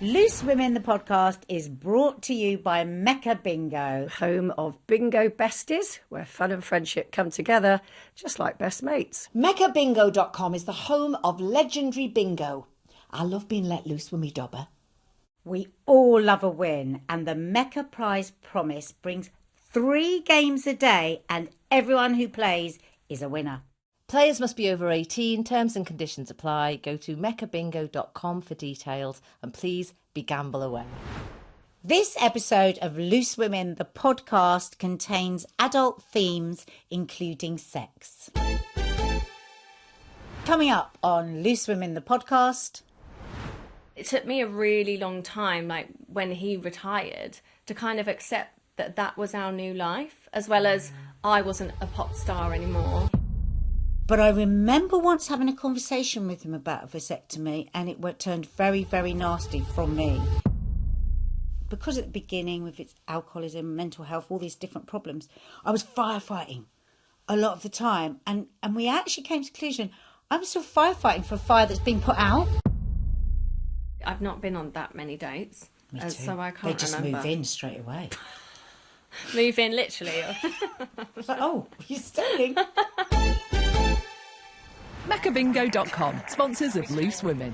Loose Women, the podcast, is brought to you by Mecca Bingo. Home of bingo besties, where fun and friendship come together, just like best mates. MeccaBingo.com is the home of legendary bingo. I love being let loose with me dobber. We all love a win, and the Mecca Prize Promise brings 3 games a day, and everyone who plays is a winner. Players must be over 18. Terms and conditions apply. Go to meccabingo.com for details, and please be gamble aware. This episode of Loose Women, the podcast, contains adult themes, including sex. Coming up on Loose Women, the podcast. It took me a really long time, like when he retired, to kind of accept that that was our new life, as well as I wasn't a pop star anymore. But I remember once having a conversation with him about a vasectomy, and it turned very, very nasty from me. Because at the beginning, with its alcoholism, mental health, all these different problems, I was firefighting a lot of the time. And we actually came to the conclusion, I'm still firefighting for a fire that's been put out. I've not been on that many dates, Me too. So I can't They just remember. move in straight away. Move in, literally. It's like, oh, you're staying. meccabingo.com, sponsors of Loose Women.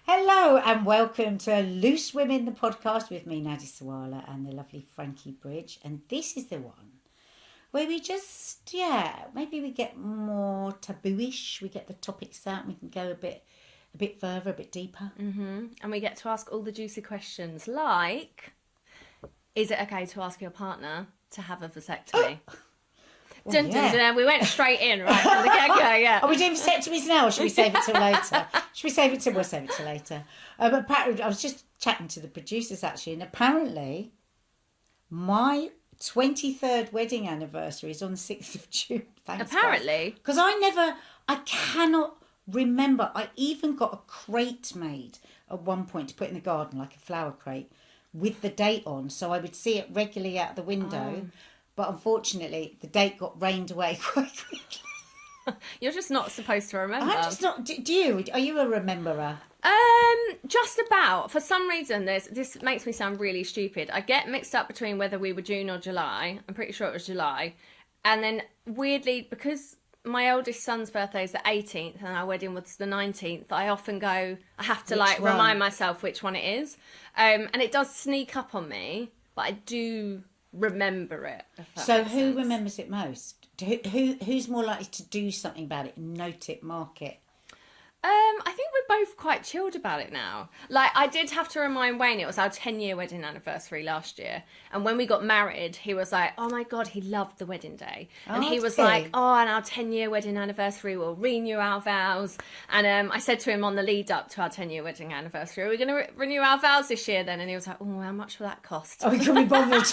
Hello and welcome to Loose Women, the podcast with me, Nadia Sawalha, and the lovely Frankie Bridge. And this is the one where we just, maybe we get more taboo-ish. We get the topics out and we can go a bit further, a bit deeper. Mm-hmm. And we get to ask all the juicy questions, like, is it okay to ask your partner to have a vasectomy? Dun, dun, dun. We went straight in, right, from the get-go, yeah. Are we doing vasectomies now, or should we save it till later? We'll save it till later. But apparently, I was just chatting to the producers, actually, and apparently my 23rd wedding anniversary is on the 6th of June. Thanks, apparently? Because I cannot remember. I even got a crate made at one point to put in the garden, like a flower crate, with the date on, so I would see it regularly out the window. Oh. But unfortunately, the date got rained away quite quickly. You're just not supposed to remember. I'm just not. Do you? Are you a rememberer? Just about. For some reason, this makes me sound really stupid. I get mixed up between whether we were June or July. I'm pretty sure it was July. And then, weirdly, because my oldest son's birthday is the 18th and our wedding was the 19th, I often go, I have to remind myself which one it is. And it does sneak up on me, but I do remember it. So who remembers it most? Who's more likely to do something about it, note it, mark it? I think we're both quite chilled about it now. Like, I did have to remind Wayne, it was our 10-year wedding anniversary last year. And when we got married, he was like, oh my God, he loved the wedding day. And he was like, oh, and our 10-year wedding anniversary, we'll renew our vows. And I said to him on the lead up to our 10-year wedding anniversary, are we going to renew our vows this year then? And he was like, oh, how much will that cost? Oh, he couldn't be bothered.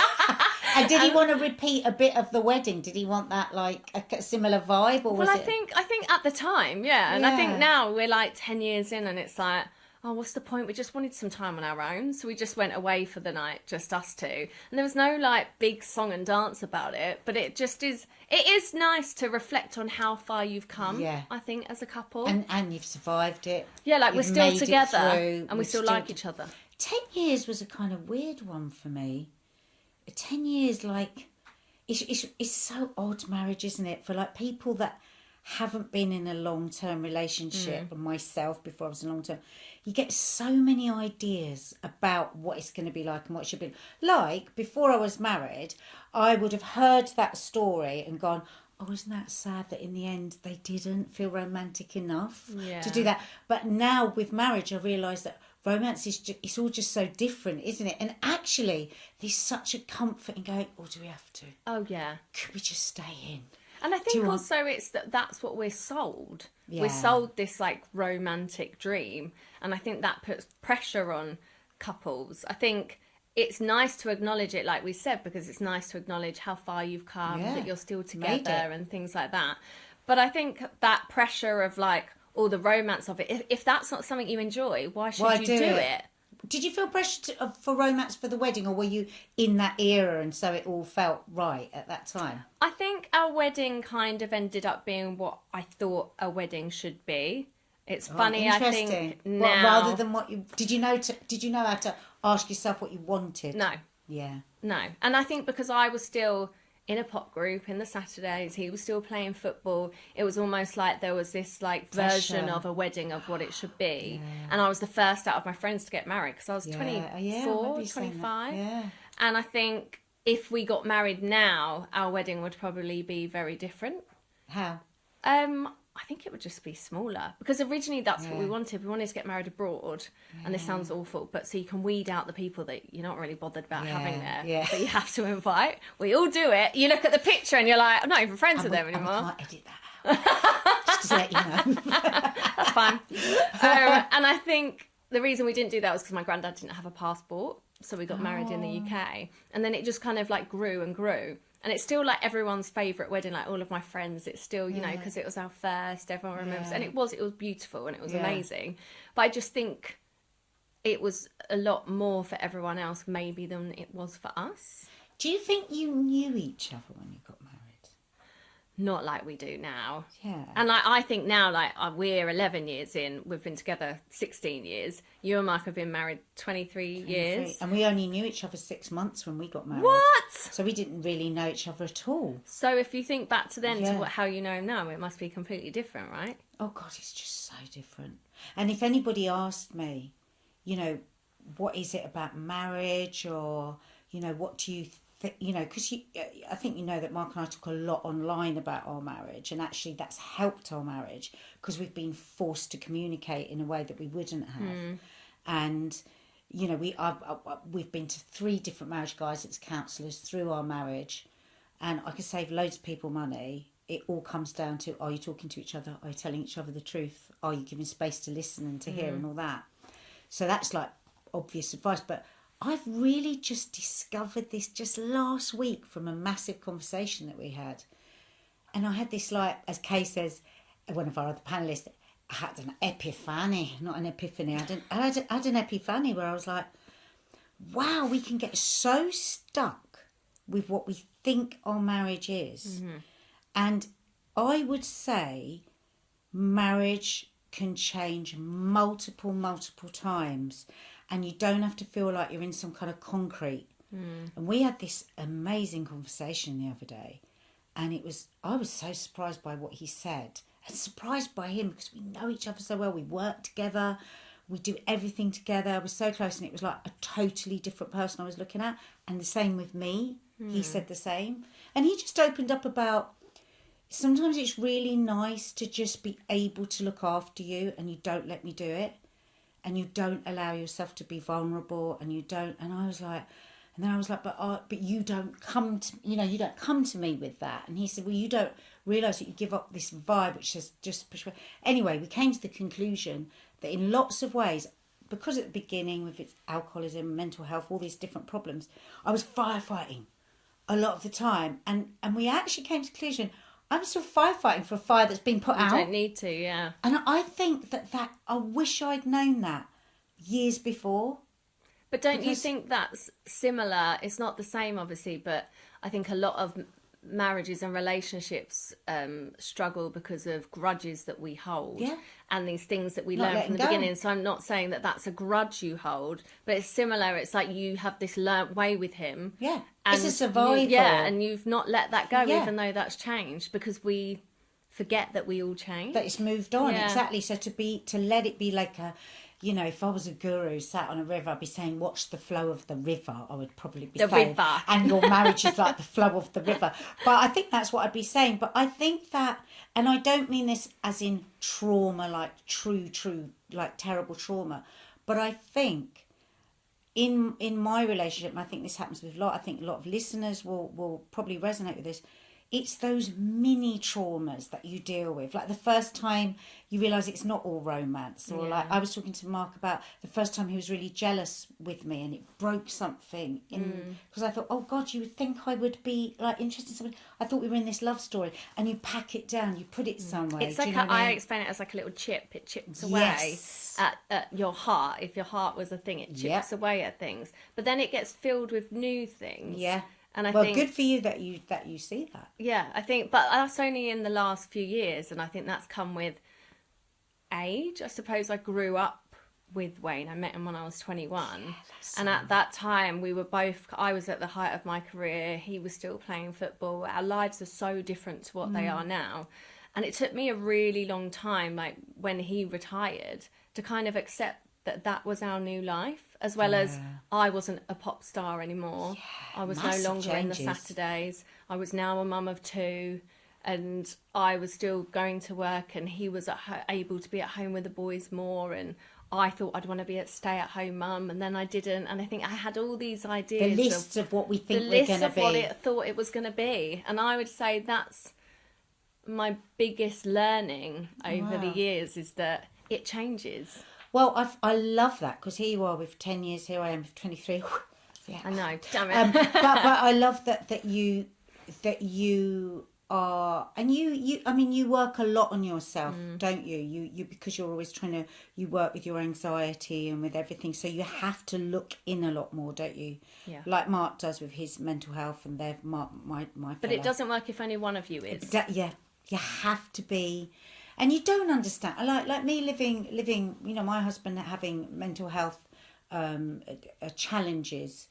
And did he want to repeat a bit of the wedding? Did he want that, like, a similar vibe? Or was I think at the time, yeah. And I think now we're like 10 years in and it's like, oh, what's the point? We just wanted some time on our own. So we just went away for the night, just us two. And there was no, like, big song and dance about it. But it just is, it is nice to reflect on how far you've come, I think, as a couple. And you've survived it. Yeah, like, we're still together and we still like each other. 10 years was a kind of weird one for me. 10 years, like, it's so odd, marriage, isn't it? For, like, people that haven't been in a long-term relationship, and myself before I was in long-term, you get so many ideas about what it's going to be like and what it should be. Like, before I was married, I would have heard that story and gone, oh, isn't that sad that in the end they didn't feel romantic enough to do that? But now with marriage, I realise that romance is it's all just so different, isn't it? And actually, there's such a comfort in going, oh, do we have to? Oh, yeah. Could we just stay in? And I think also it's that's what we're sold. Yeah. We're sold this, like, romantic dream. And I think that puts pressure on couples. I think it's nice to acknowledge it, like we said, because it's nice to acknowledge how far you've come, that you're still together and things like that. But I think that pressure of, like, all the romance of it, if that's not something you enjoy, why should you do it? Did you feel pressure for romance for the wedding, or were you in that era and so it all felt right at that time? I think our wedding kind of ended up being what I thought a wedding should be. It's funny, I interesting. think, now... Well, rather than what you... Did you know how to ask yourself what you wanted? No. Yeah. No. And I think because I was still in a pop group in the Saturdays, he was still playing football, it was almost like there was this like version of a wedding of what it should be. And I was the first out of my friends to get married because I was 24, 25. Yeah. And I think if we got married now, our wedding would probably be very different. How? I think it would just be smaller because originally that's what we wanted. We wanted to get married abroad, and this sounds awful, but so you can weed out the people that you're not really bothered about having there, but you have to invite. We all do it. You look at the picture and you're like, I'm not even friends with them anymore. I can't edit that out. Just to let you know. That's fine. And I think the reason we didn't do that was because my granddad didn't have a passport, so we got married in the UK, and then it just kind of like grew and grew. And it's still like everyone's favourite wedding, like all of my friends, it's still, you know, because it was our first, everyone remembers. And it was beautiful and it was amazing. But I just think it was a lot more for everyone else maybe than it was for us. Do you think you knew each other when you got married? Not like we do now. Yeah. And like, I think now, like, we're 11 years in, we've been together 16 years. You and Mark have been married 23 years. And we only knew each other 6 months when we got married. What? So we didn't really know each other at all. So if you think back to then to how you know him now, it must be completely different, right? Oh, God, it's just so different. And if anybody asked me, you know, what is it about marriage, or, you know, what do you think, you know, because I think you know that Mark and I talk a lot online about our marriage, and actually that's helped our marriage because we've been forced to communicate in a way that we wouldn't have. And, you know, we've been to 3 different marriage guidance counsellors through our marriage, and I could save loads of people money. It all comes down to, are you talking to each other? Are you telling each other the truth? Are you giving space to listen and to hear and all that? So that's like obvious advice, but I've really just discovered this just last week from a massive conversation that we had. And I had this, like, as Kay says, one of our other panellists, I had an epiphany, not an epiphany. I had an epiphany where I was like, wow, we can get so stuck with what we think our marriage is. And I would say marriage can change multiple times, and you don't have to feel like you're in some kind of concrete. And we had this amazing conversation the other day, and I was so surprised by what he said, and surprised by him because we know each other so well. We work together, we do everything together, we're so close, and it was like a totally different person I was looking at. And the same with me. He said the same, and he just opened up about sometimes it's really nice to just be able to look after you, and you don't let me do it, and you don't allow yourself to be vulnerable, and you don't. And I was like, and then I was like, but you don't come to, you know, you don't come to me with that. And he said, well, you don't realise that you give up this vibe which is just push away. Anyway, we came to the conclusion that in lots of ways, because at the beginning with its alcoholism, mental health, all these different problems, I was firefighting a lot of the time, and we actually came to the conclusion, I'm still firefighting for a fire that's been put out. You don't need to, yeah. And I think that I wish I'd known that years before. But don't you think that's similar? It's not the same, obviously, but I think a lot of marriages and relationships struggle because of grudges that we hold and these things that we learn from the beginning. So I'm not saying that that's a grudge you hold, but it's similar. It's like you have this learnt way with him. Yeah, and it's a survival. and you've not let that go, even though that's changed, because we forget that we all change. That it's moved on, exactly. So to let it be like a, you know, if I was a guru sat on a river, I'd be saying, watch the flow of the river. I would probably be saying, river. And your marriage is like the flow of the river. But I think that's what I'd be saying. But I think that, and I don't mean this as in trauma, like true, like terrible trauma. But I think in my relationship, and I think this happens with I think a lot of listeners will probably resonate with this, it's those mini traumas that you deal with. Like the first time you realise it's not all romance. Or like I was talking to Mark about the first time he was really jealous with me and it broke something. Because I thought, oh God, you would think I would be like interested in something. I thought we were in this love story. And you pack it down, you put it somewhere. It's like I explain it as like a little chip. It chips away at your heart. If your heart was a thing, it chips away at things. But then it gets filled with new things. Yeah. And I think, think, good for you that you see that. Yeah, I think, but that's only in the last few years, and I think that's come with age. I suppose I grew up with Wayne. I met him when I was 21. And at that time, I was at the height of my career. He was still playing football. Our lives are so different to what they are now. And it took me a really long time, like when he retired, to kind of accept that that was our new life, as well as I wasn't a pop star anymore. I was no longer in the Saturdays. I was now a mum of 2, and I was still going to work, and he was able to be at home with the boys more, and I thought I'd want to be a stay-at-home mum, and then I didn't. And I think I had all these ideas. The list of what we think we're going to be. What it thought it was going to be. And I would say that's my biggest learning over the years, is that it changes. Well, I love that, because here you are with 10 years, here I am with 23. I know, damn it. But I love that you are, and you work a lot on yourself, don't you? You because you're always you work with your anxiety and with everything, so you have to look in a lot more, don't you? Yeah. Like Mark does with his mental health, and my But it doesn't work if only one of you is. You have to be, and you don't understand. Like me living, my husband having mental health challenges.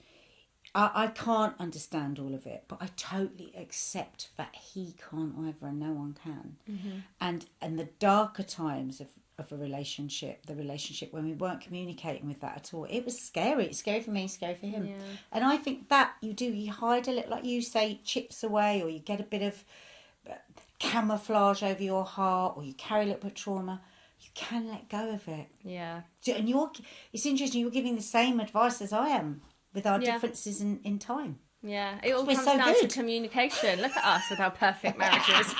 I can't understand all of it, but I totally accept that he can't either, and no one can. And the darker times of a relationship, the relationship when we weren't communicating with that at all, it was scary. It's scary for me, scary for him. Yeah. And I think that you hide a little, like you say, chips away, or you get a bit of camouflage over your heart, or you carry a little bit of trauma. You can let go of it. Yeah. And it's interesting, you're giving the same advice as I am, with our differences in time. Yeah, it all We're comes so down good. to communication. Look at us with our perfect marriages.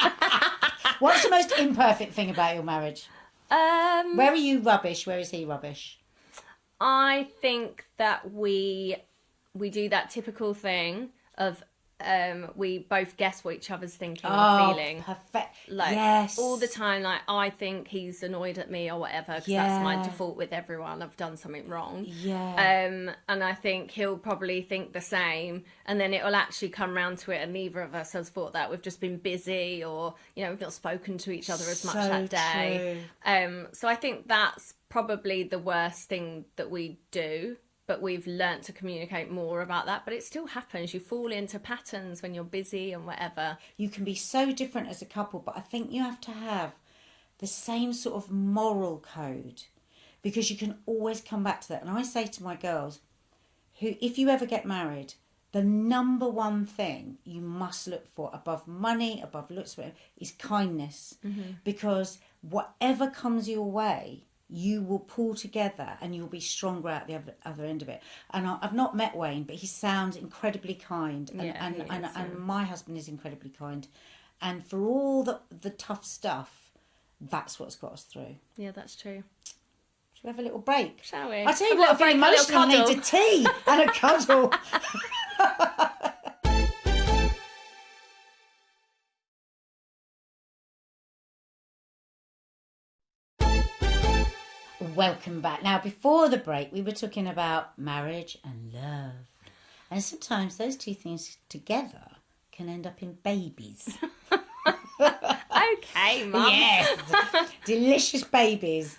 What's the most imperfect thing about your marriage? Where are you rubbish? Where is he rubbish? I think that we do that typical thing of we both guess what each other's thinking or feeling. Perfect. Like, yes. all the time, like, I think he's annoyed at me or whatever, because that's my default with everyone. I've done something wrong. Yeah. And I think he'll probably think the same, and then it will actually come round to it, and neither of us has thought that. We've just been busy, or, we've not spoken to each other as much that day. True. So I think that's probably the worst thing that we do. But we've learnt to communicate more about that. But it still happens. You fall into patterns when you're busy and whatever. You can be so different as a couple, but I think you have to have the same sort of moral code, because you can always come back to that. And I say to my girls, if you ever get married, the number one thing you must look for, above money, above looks, is kindness. Because whatever comes your way, you will pull together and you'll be stronger at the other end of it. And I've not met Wayne, but he sounds incredibly kind. And my husband is incredibly kind. And for all the tough stuff, that's what's got us through. Yeah, that's true. Should we have a little break? Shall we? I tell you what, I'm feeling emotional. I need a tea and a cuddle. Welcome back. Now, before the break, we were talking about marriage and love. And sometimes those two things together can end up in babies. Okay, Mum. Yes. Delicious babies.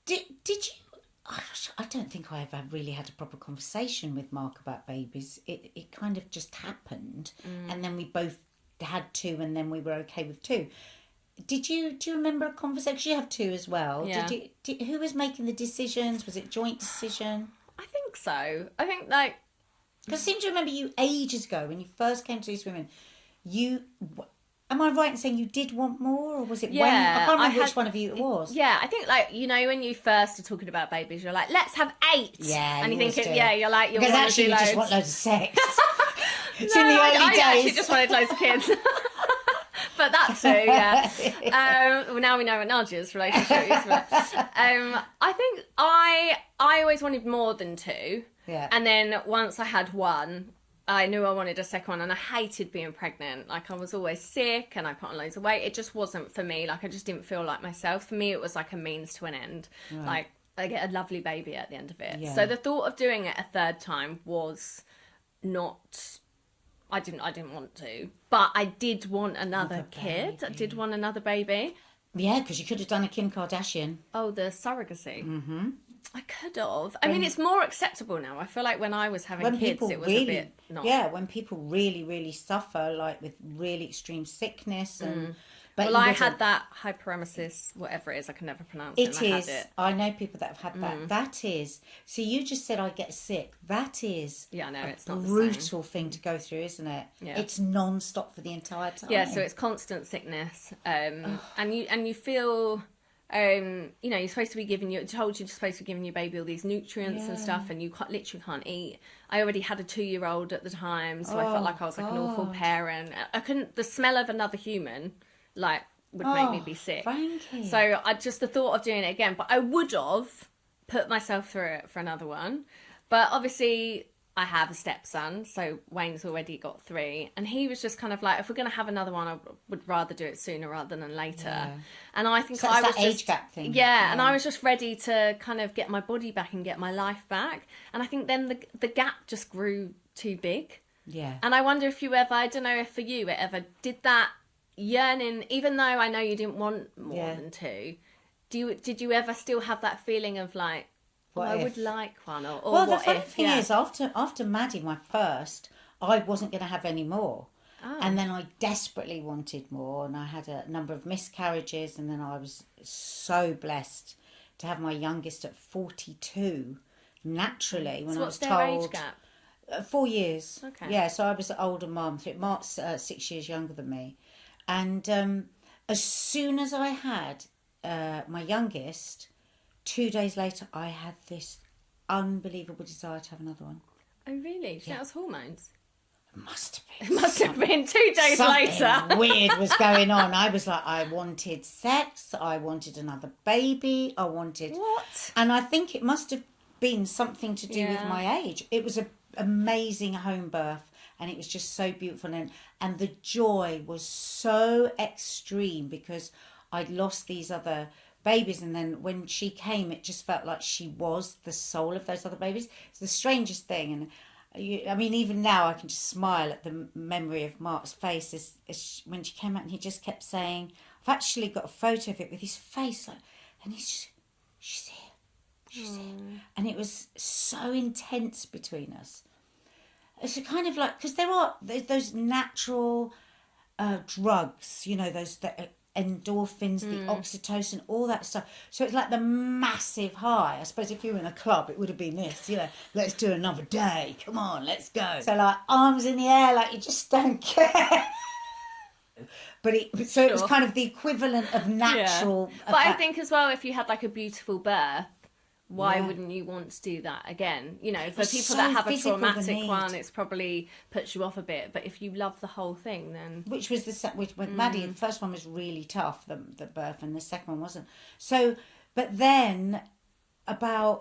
Did you... I don't think I ever really had a proper conversation with Mark about babies. It kind of just happened. And then we both had 2, and then we were okay with 2. Do you remember a conversation? You have 2 as well. Yeah. Who was making the decisions? Was it joint decision? I think so. I think, because I seem to remember you ages ago when you first came to Loose Women. Am I right in saying you did want more, or was it Wayne? I can't remember which one of you it was. Yeah, I think when you first are talking about babies, you're like, let's have 8. Yeah, and you think you're like, you because want actually to do you loads. just want loads of sex. It's No, in the early I days. actually just wanted loads of kids. But that too, yeah. Well, now we know what Nadia's relationship is. But, I think I always wanted more than 2. Yeah. And then once I had 1, I knew I wanted a second one, and I hated being pregnant. Like, I was always sick and I put on loads of weight. It just wasn't for me. Like, I just didn't feel like myself. For me, it was like a means to an end. Right. Like, I get a lovely baby at the end of it. Yeah. So the thought of doing it a third time was not... I didn't want to, but I did want another kid. Baby. I did want another baby. Yeah, because you could have done a Kim Kardashian. Oh, the surrogacy. Mm-hmm. I could have. I mean, it's more acceptable now. I feel like when I was having kids, it was a bit not. Yeah, when people really, really suffer, like with really extreme sickness and. But well, I had that hyperemesis, whatever it is. I can never pronounce it. It is. I know people that have had that. That is. So you just said I get sick. That is. Yeah, no, it's a not brutal thing to go through, isn't it? Yeah. It's non-stop for the entire time. Yeah, so it's constant sickness, and you feel. You're supposed to be you're supposed to be giving your baby all these nutrients and stuff, and you literally can't eat. I already had a 2-year-old at the time, so I felt like I was like an awful parent. I couldn't. The smell of another human, would make me be sick. Frankie. So the thought of doing it again, but I would have put myself through it for another one. But obviously, I have a stepson, so Wayne's already got 3, and he was just kind of like, if we're going to have another one, I would rather do it sooner rather than later. Yeah. And I think so I was that age gap thing. Yeah, and I was just ready to kind of get my body back and get my life back. And I think then the gap just grew too big. Yeah. And I wonder if you ever, I don't know if for you it ever did that yearning, even though I know you didn't want more than 2. Did you ever still have that feeling of like, I would like one, or well, what the funny if? thing is, after Maddie, my first, I wasn't going to have any more. Oh. And then I desperately wanted more, and I had a number of miscarriages, and then I was so blessed to have my youngest at 42, naturally, when I was told... What's their age gap? 4 years. Okay. Yeah, so I was an older mum. Mark's 6 years younger than me. And as soon as I had my youngest... 2 days later, I had this unbelievable desire to have another one. Oh, really? That was hormones? It must have been. It must have been 2 days later. Something weird was going on. I was like, I wanted sex. I wanted another baby. I wanted... What? And I think it must have been something to do with my age. It was an amazing home birth, and it was just so beautiful. And the joy was so extreme because I'd lost these other... babies, and then when she came, it just felt like she was the soul of those other babies. It's the strangest thing, and I mean, even now I can just smile at the memory of Mark's face when she came out, and he just kept saying, "I've actually got a photo of it with his face, and he's just, she's here," and it was so intense between us. It's kind of like, because there are those natural drugs, those that. Endorphins, the oxytocin, all that stuff. So it's like the massive high. I suppose if you were in a club, it would have been this, let's do another day. Come on, let's go. So like arms in the air, like you just don't care. But it was kind of the equivalent of natural. Yeah. But I think as well, if you had like a beautiful birth, why wouldn't you want to do that again? For people that have a traumatic one, it's probably puts you off a bit. But if you love the whole thing, then... Which with Maddie, the first one was really tough, the birth, and the second one wasn't. So, but then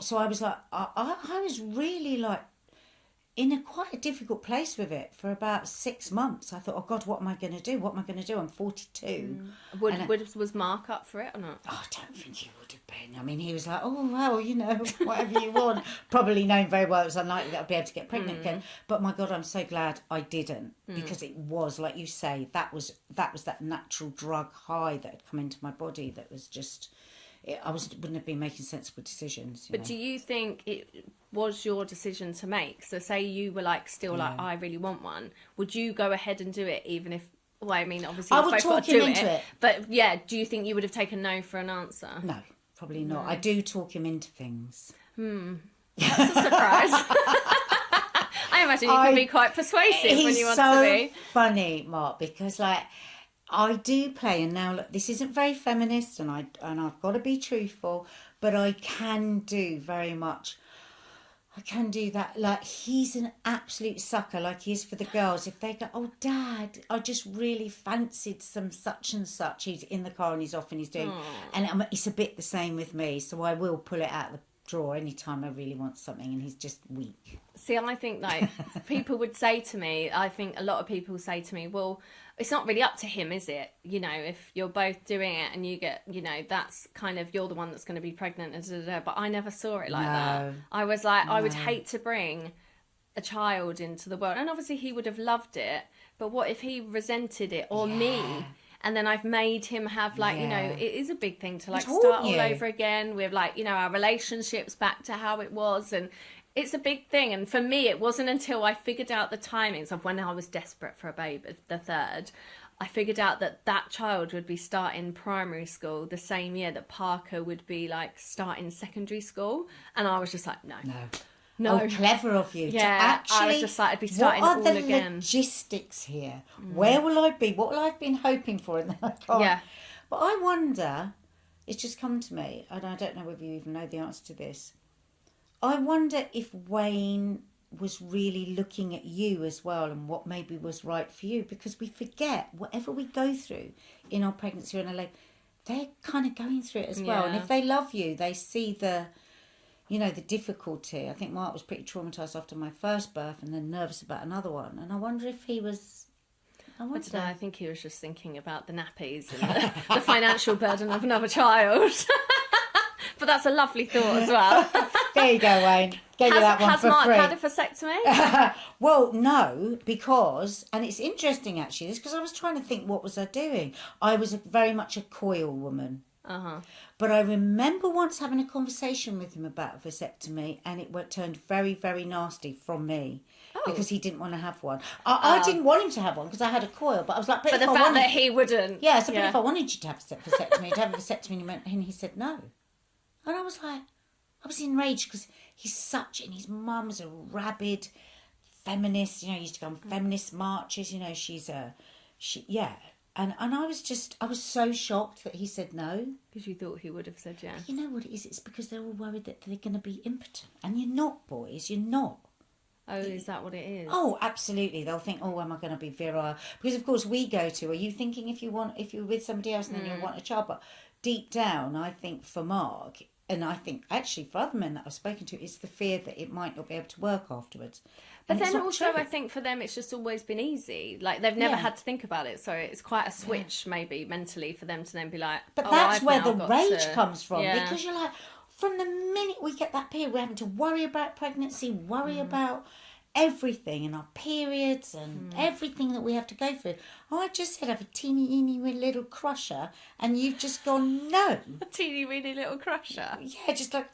so I was like, I was really like in quite a difficult place with it for about 6 months. I thought, oh God, what am I going to do? What am I going to do? I'm 42. Was Mark up for it or not? Oh, I don't think he would have been. I mean, he was like, oh, well, whatever you want. Probably knowing very well it was unlikely that I'd be able to get pregnant again. But my God, I'm so glad I didn't, because it was, like you say, that was that natural drug high that had come into my body that was just... wouldn't have been making sensible decisions. But do you think it was your decision to make? So say you were like like, I really want one. Would you go ahead and do it even if... Well, I mean, obviously, I would talk him into it. But yeah, do you think you would have taken no for an answer? No, probably not. I do talk him into things. That's a surprise. I imagine you can be quite persuasive when you want to be. He's so funny, Mark, because like... I do play, and now look, this isn't very feminist, and I've got to be truthful, but I can do very much. I can do that. Like, he's an absolute sucker, like he is for the girls. If they go, oh, Dad, I just really fancied some such and such. He's in the car and he's off and he's doing, and it's a bit the same with me. So I will pull it out of the drawer anytime I really want something, and he's just weak. See, I think like people would say to me, I think a lot of people say to me, well, it's not really up to him, is it? If you're both doing it and you get, that's kind of, you're the one that's going to be pregnant, but I never saw it like that. I was like, I would hate to bring a child into the world. And obviously he would have loved it, but what if he resented it, or me? And then I've made him have like, you know, Yeah. it is a big thing to like Taught start you. all over again with like, you know, our relationships back to how it was. And it's a big thing. And for me, it wasn't until I figured out the timings of when I was desperate for a baby, the third, I figured out that that child would be starting primary school the same year that Parker would be like starting secondary school. And I was just like, no. Oh, clever of you. Yeah, to actually, I was just like, I'd be starting what are all the again. logistics here? Where will I be? What will I have been hoping for? And then I can't. Yeah. But I wonder, it's just come to me, and I don't know whether you even know the answer to this. I wonder if Wayne was really looking at you as well and what maybe was right for you, because we forget whatever we go through in our pregnancy or in our life, they're kind of going through it as well. And Yeah. if they love you, they see the, you know, the difficulty. I think Mark was pretty traumatised after my first birth and then nervous about another one. And I wonder if he was... I I wonder. don't know, I think he was just thinking about the nappies and the financial burden of another child. But that's a lovely thought as well. There you go, Wayne. Gave you that one Has for Mark free. had a vasectomy? Well, no, because, and it's interesting actually, this because I was trying to think what was I doing. I was very much a coil woman. But I remember once having a conversation with him about a vasectomy, and it turned very, very nasty from me. Because he didn't want to have one. I didn't want him to have one because I had a coil, but I was like, But if the I fact wanted... that he wouldn't. Yeah, so but if I wanted you to have a vasectomy, to have a vasectomy, and he said no. And I was like, I was enraged because he's such, and his mum's a rabid feminist, you know, used to go on feminist marches, you know, And I was so shocked that he said no. Because you thought he would have said yeah. You know what it is? It's because they're all worried that they're going to be impotent. And you're not, boys, you're not. Oh, is that what it is? Oh, absolutely. They'll think, oh, am I going to be virile? Because, of course, we go to, are you thinking if you're with somebody else and then you want a child? But deep down, I think for Mark, and I think actually for other men that I've spoken to, it's the fear that it might not be able to work afterwards. But And it's then not also, true. I think for them, it's just always been easy. Like, they've never Yeah. had to think about it. So it's quite a switch, maybe, mentally, for them to then be like, But oh, that's I've where now the got rage to... comes from. Yeah. Because you're like, from the minute we get that period, we're having to worry about pregnancy, worry about everything and our periods and everything that we have to go through. Oh, I just said have a teeny little crusher, and you've just gone no. A teeny weeny little crusher. Yeah, just like,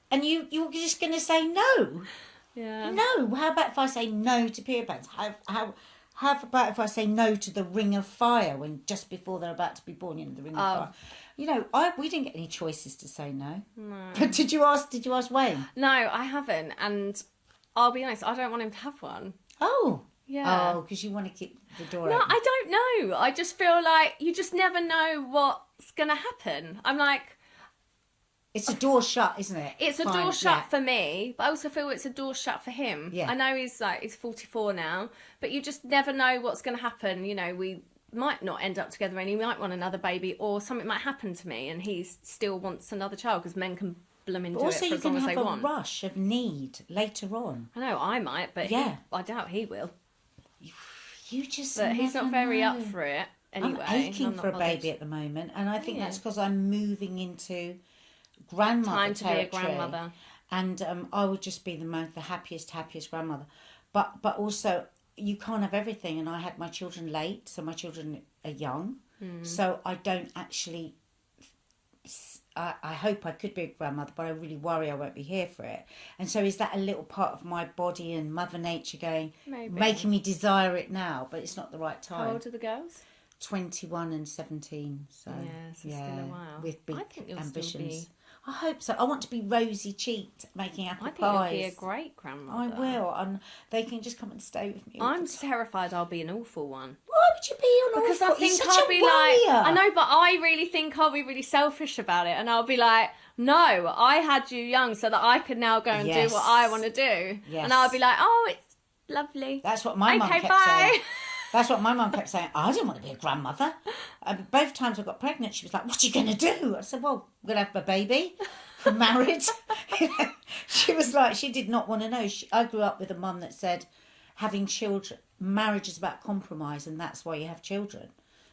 and you're just going to say no. Yeah. No. How about if I say no to period pains? How about if I say no to the ring of fire when just before they're about to be born? You know, the ring of fire. You know, we didn't get any choices to say no. No. But did you ask Wayne? No, I haven't. And I'll be honest, I don't want him to have one. Oh. Yeah. Oh, because you want to keep the door No, open. I don't know. I just feel like you just never know what's going to happen. I'm like, It's a door shut, isn't it? it's a Fine, door shut yeah. for me, but I also feel it's a door shut for him. Yeah. I know he's 44 now, but you just never know what's going to happen. You know, we might not end up together and he might want another baby, or something might happen to me and he still wants another child, because men can blooming do But also, it for you as long can as they have a want. rush of need later on. I know I might, but Yeah. I doubt he will. You just But he's never not very know. up for it anyway. I'm aching I'm not for a bothered. baby at the moment, and I think Yeah. that's because I'm moving into grandmother Time to be a territory. grandmother. And I would just be the happiest grandmother. But also, you can't have everything, and I had my children late, so my children are young. So I don't actually... I hope I could be a grandmother, but I really worry I won't be here for it. And so is that a little part of my body and Mother Nature going, Maybe. making me desire it now, but it's not the right How time. old are the girls? 21 and 17. So Yeah, so still a while. with big I think you'll ambitions. still be... I hope so. I want to be rosy cheeked, making apple I think pies. you'll be a great grandmother. I will, and they can just come and stay with me. all I'm the time. terrified I'll be an awful one. Why would you be on Because all I four? You're think such I'll a be warrior. like... I know, but I really think I'll be really selfish about it. And I'll be like, no, I had you young so that I could now go and Yes. do what I want to do. Yes. And I'll be like, oh, it's lovely. That's what my mum Okay, kept bye. saying. That's what my mum kept saying. I didn't want to be a grandmother. Both times I got pregnant, she was like, what are you going to do? I said, well, I'm going to have a baby. We're married. She was like, she did not want to know. I grew up with a mum that said, having children, marriage is about compromise, and that's why you have children.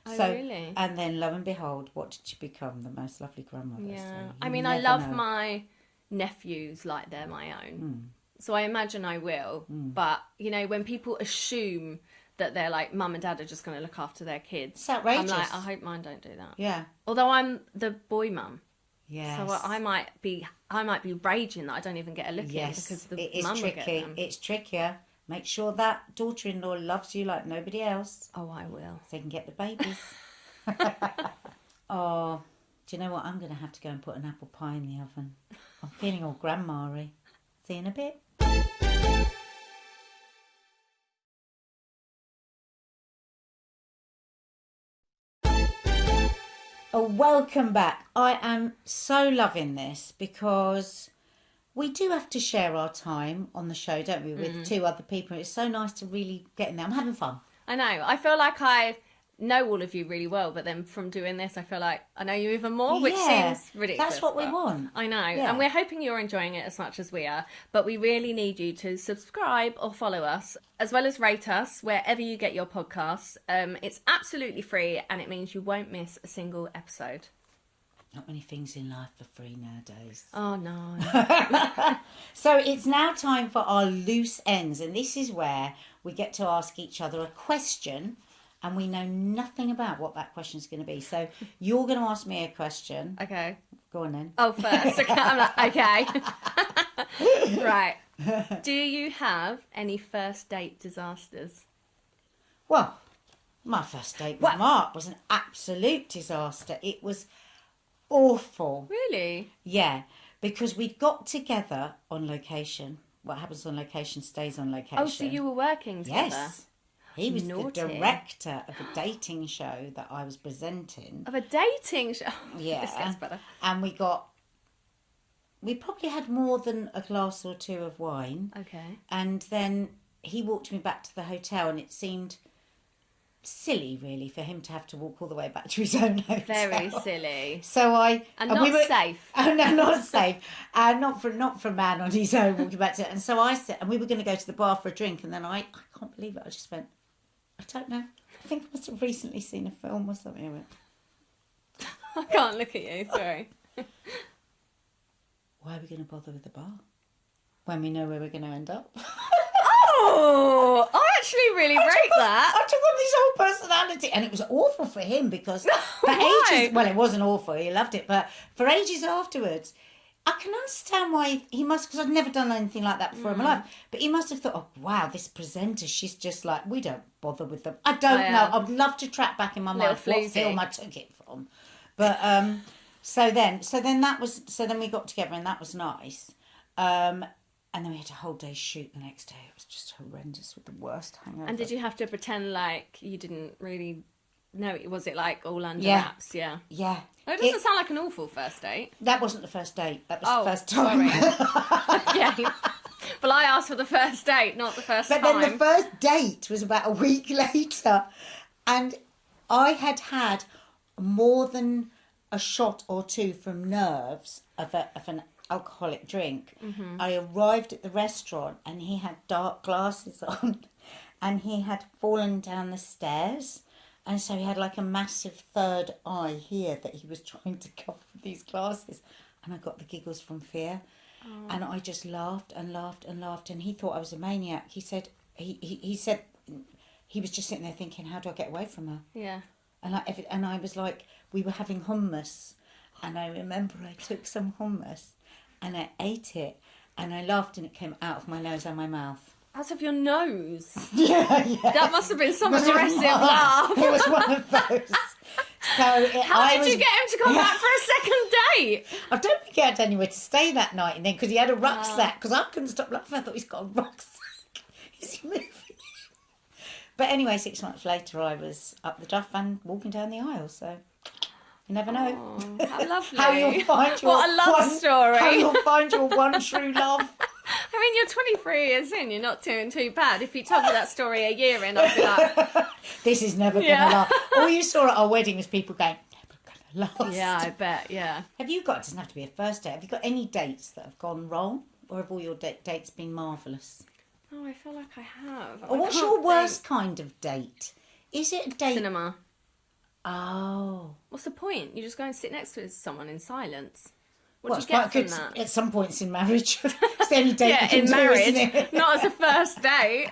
Oh, So, really? and then lo and behold, what did she become? The most lovely grandmother. Yeah. So I you mean, I never love know. my nephews like they're my own. Hmm. So I imagine I will. But, you know, when people assume that they're like, mum and dad are just going to look after their kids. It's outrageous. I'm like, I hope mine don't do that. Yeah. Although I'm the boy mum. Yes. So I might be raging that I don't even get a look in because the it is mum will get tricky. them. It's trickier. Make sure that daughter-in-law loves you like nobody else. Oh, I will. So they can get the babies. Oh, do you know what? I'm going to have to go and put an apple pie in the oven. I'm feeling all grandma-y. See you in a bit. Oh, welcome back. I am so loving this because we do have to share our time on the show, don't we, with two other people. It's so nice to really get in there. I'm having fun. I know. I feel like I know all of you really well, but then from doing this, I feel like I know you even more, which seems ridiculous. That's what we want. I know. Yeah. And we're hoping you're enjoying it as much as we are, but we really need you to subscribe or follow us, as well as rate us wherever you get your podcasts. It's absolutely free, and it means you won't miss a single episode. Not many things in life are free nowadays. Oh, no. So it's now time for our loose ends, and this is where we get to ask each other a question, and we know nothing about what that question is going to be. So you're going to ask me a question. Okay. Go on then. Oh, first. Okay. I'm like, okay. Right. Do you have any first date disasters? Well, my first date with Mark was an absolute disaster. It was awful. Really? Yeah, because we'd got together on location. What happens on location stays on location. Oh, so you were working together? Yes. He was Naughty. the director of a dating show that I was presenting. Of a dating show? Yeah. This gets better. And we probably had more than a glass or two of wine. Okay. And then he walked me back to the hotel, and it seemed silly, really, for him to have to walk all the way back to his own hotel. Very silly. So not safe. Oh no, not safe. Not for a man on his own walking back to. And so I said, and we were going to go to the bar for a drink, and then I can't believe it. I just went, I don't know. I think I must have recently seen a film or something. I went, I can't look at you. Sorry. why are we going to bother with the bar when we know where we're going to end up? Oh, I actually really rate that. I took on this whole personality, and it was awful for him because for Why? ages, well, it wasn't awful, he loved it, but for ages afterwards, I can understand why he must, because I'd never done anything like that before in my life, but he must have thought, oh, wow, this presenter, she's just like, we don't bother with them. I don't know. I'd love to track back in my mind what floozy. film I took it from. But, so then we got together, and that was nice. And then we had a whole day shoot the next day. It was just horrendous with the worst hangover. And did you have to pretend like you didn't really know? Was it like all under Yeah. wraps? Yeah. Yeah. Oh, it doesn't sound like an awful first date. That wasn't the first date. That was the first time. Sorry. Yeah. Well, I asked for the first date, not the first But time. then the first date was about a week later. And I had more than a shot or two from nerves of an alcoholic drink. Mm-hmm. I arrived at the restaurant, and he had dark glasses on, and he had fallen down the stairs, and so he had like a massive third eye here that he was trying to cover with these glasses, and I got the giggles from fear. And I just laughed and laughed and laughed, and he thought I was a maniac. He said he said he was just sitting there thinking, how do I get away from her? Yeah. And I was like, we were having hummus, and I remember I took some hummus and I ate it, and I laughed, and it came out of my nose and my mouth. Out of your nose? Yeah. That must have been some It was aggressive one- laugh. It was one of those. How did you get him to come back for a second date? I don't think he had anywhere to stay that night, and then because he had a rucksack, because I couldn't stop laughing. I thought, he's got a rucksack. Is he moving? But anyway, 6 months later, I was up the duff and walking down the aisle, so you never know. Oh, how lovely. How you'll find your what a love story. How you'll find your one true love. I mean, you're 23 years in, you're not doing too bad. If you told me that story a year in, I'd be like... This is never going to last. All you saw at our wedding was people going, never going to last. Yeah, I bet, yeah. Have you got, it doesn't have to be a first date, have you got any dates that have gone wrong? Or have all your dates been marvellous? Oh, I feel like I have. Or what's your worst kind of date? Is it a date? Cinema. Oh. What's the point? You just go and sit next to someone in silence. What Well, do it's you get quite from good that? at some points in marriage. It's the only date Yeah, you can in do, marriage, isn't it? not as a first date.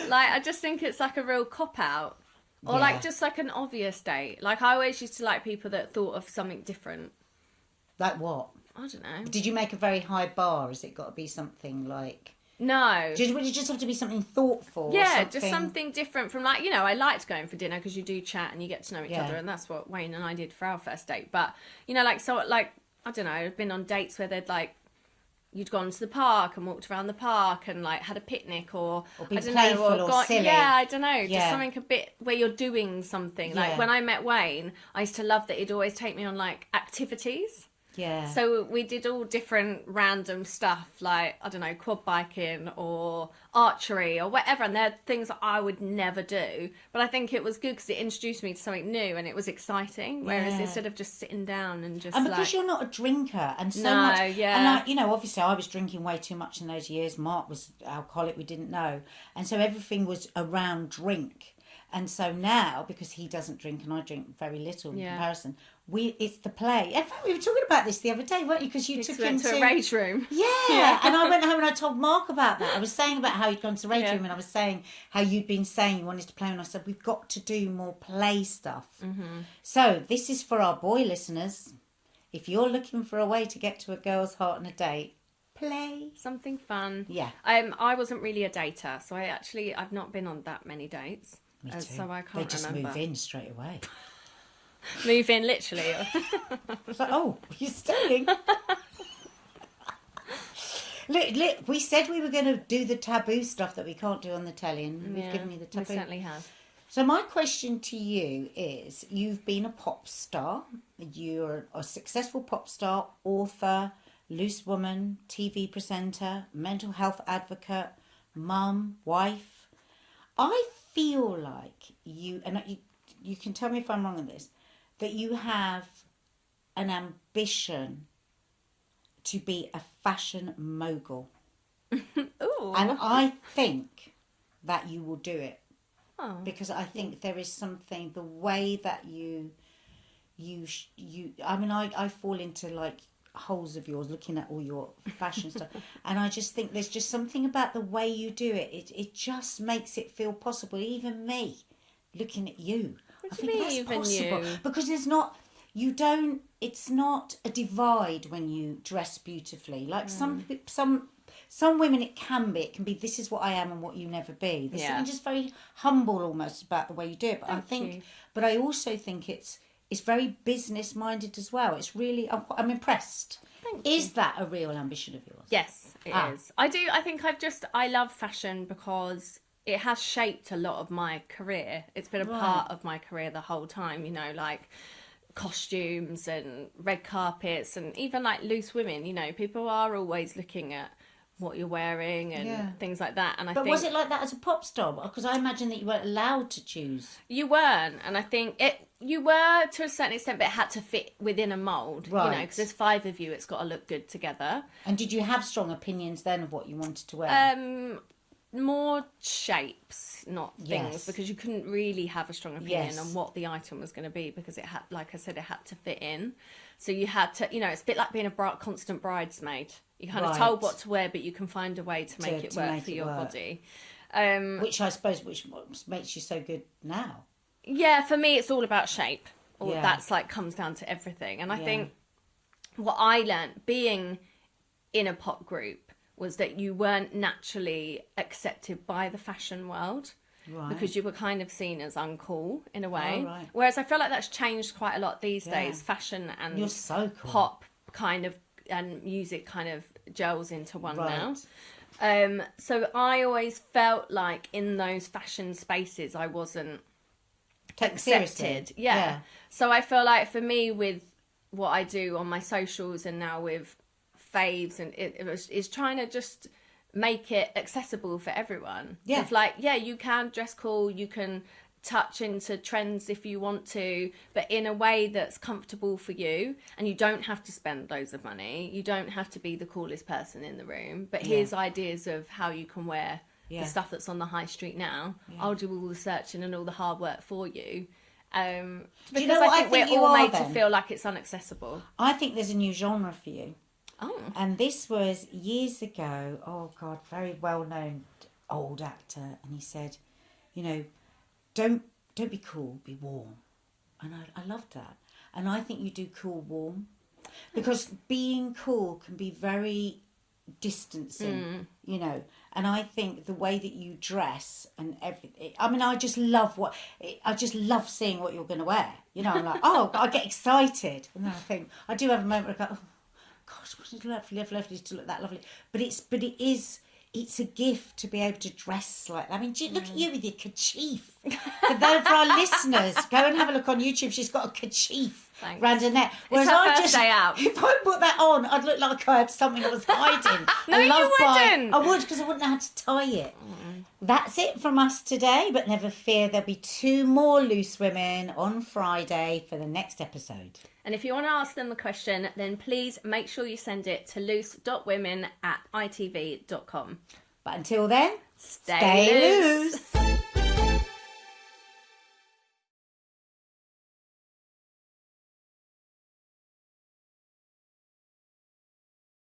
Like, I just think it's like a real cop-out. Or, like, just like an obvious date. Like, I always used to like people that thought of something different. Like what? I don't know. Did you make a very high bar? Has it got to be something like... No. Would it just have to be something thoughtful? Yeah, just something different from, like, you know, I liked going for dinner because you do chat and you get to know each Yeah. other, and that's what Wayne and I did for our first date. But, you know, like, so, like, I don't know, I've been on dates where they'd, like, you'd gone to the park and walked around the park and, like, had a picnic or be I don't playful know, or or silly. Yeah, I don't know, just Yeah. something a bit where you're doing something. Like, Yeah. when I met Wayne, I used to love that he'd always take me on, like, activities. Yeah. So we did all different random stuff, like, I don't know, quad biking or archery or whatever. And they're things that I would never do. But I think it was good because it introduced me to something new and it was exciting. Whereas instead of just sitting down and just And because like... you're not a drinker and so No, much... yeah. And, like, you know, obviously I was drinking way too much in those years. Mark was alcoholic, we didn't know. And so everything was around drink. And so now, because he doesn't drink and I drink very little in comparison, it's the play. In fact, we were talking about this the other day, weren't you? Because you took him to a rage room. Yeah. And I went home and I told Mark about that. I was saying about how you'd gone to the rage room and I was saying how you'd been saying you wanted to play. And I said, we've got to do more play stuff. Mm-hmm. So this is for our boy listeners. If you're looking for a way to get to a girl's heart on a date, play. Something fun. Yeah. I wasn't really a dater, so I've not been on that many dates. Me too. So I can't They just remember. move in straight away. Move in, literally. It's like, oh, you're staying. Look, we said we were going to do the taboo stuff that we can't do on the telly, and we've given you the taboo. We certainly have. So my question to you is, you've been a pop star. You're a successful pop star, author, loose woman, TV presenter, mental health advocate, mum, wife. I feel like you can tell me if I'm wrong on this, that you have an ambition to be a fashion mogul. Ooh. And I think that you will do it. Oh. Because I think there is something, the way that I mean, I fall into like holes of yours looking at all your fashion stuff, and I just think there's just something about the way you do it. It just makes it feel possible. Even me, looking at you, I think that's even possible you? because it's not a divide when you dress beautifully. Like some women, it can be. This is what I am and what you never be. There's something just very humble almost about the way you do it. But but I also think it's very business minded as well. It's really, I'm impressed. Is that a real ambition of yours? Yes, it is. I do. I think I love fashion because it has shaped a lot of my career. It's been a part of my career the whole time, you know, like costumes and red carpets and even like loose women, you know, people are always looking at what you're wearing and things like that. And I think, was it like that as a pop star? Because I imagine that you weren't allowed to choose. You weren't, and I think you were to a certain extent, but it had to fit within a mould, you know, because there's 5 of you, it's got to look good together. And did you have strong opinions then of what you wanted to wear? More shapes, not things, because you couldn't really have a strong opinion on what the item was going to be because it had, like I said, it had to fit in. So you had to, you know, it's a bit like being a constant bridesmaid. You're kind of told what to wear, but you can find a way to make it work for your body. Which I suppose makes you so good now. Yeah, for me, it's all about shape. That's like comes down to everything. And I think what I learned being in a pop group was that you weren't naturally accepted by the fashion world. Right. Because you were kind of seen as uncool in a way. Right. Whereas I feel like that's changed quite a lot these days. Fashion and you're so cool. Pop kind of and music kind of gels into one now. So I always felt like in those fashion spaces I wasn't accepted. Yeah. So I feel like for me with what I do on my socials and now with faves and it's trying to just make it accessible for everyone. Yeah. It's like, you can dress cool, you can touch into trends if you want to, but in a way that's comfortable for you, and you don't have to spend loads of money. You don't have to be the coolest person in the room, but here's ideas of how you can wear the stuff that's on the high street now. I'll do all the searching and all the hard work for you. Because you know I think we're all made to feel like it's inaccessible. I think there's a new genre for you. Oh. And this was years ago. Oh God, very well known old actor, and he said, you know, don't be cool, be warm. And I loved that. And I think you do cool warm, because being cool can be very distancing, you know. And I think the way that you dress and everything, I mean, I just love seeing what you're going to wear. You know, I'm like, oh, I get excited. And then I think, I do have a moment where I go, oh, gosh, it's lovely to look that lovely. But it's a gift to be able to dress like that. I mean, look at you with your kerchief. For our listeners, go and have a look on YouTube. She's got a kerchief round her neck. Whereas it's her first day out. If I put that on, I'd look like I had something I was hiding. No, you wouldn't. I would, because I wouldn't know how to tie it. That's it from us today, but never fear, there'll be 2 more Loose Women on Friday for the next episode. And if you want to ask them a question, then please make sure you send it to loose.women@itv.com. But until then, Stay loose.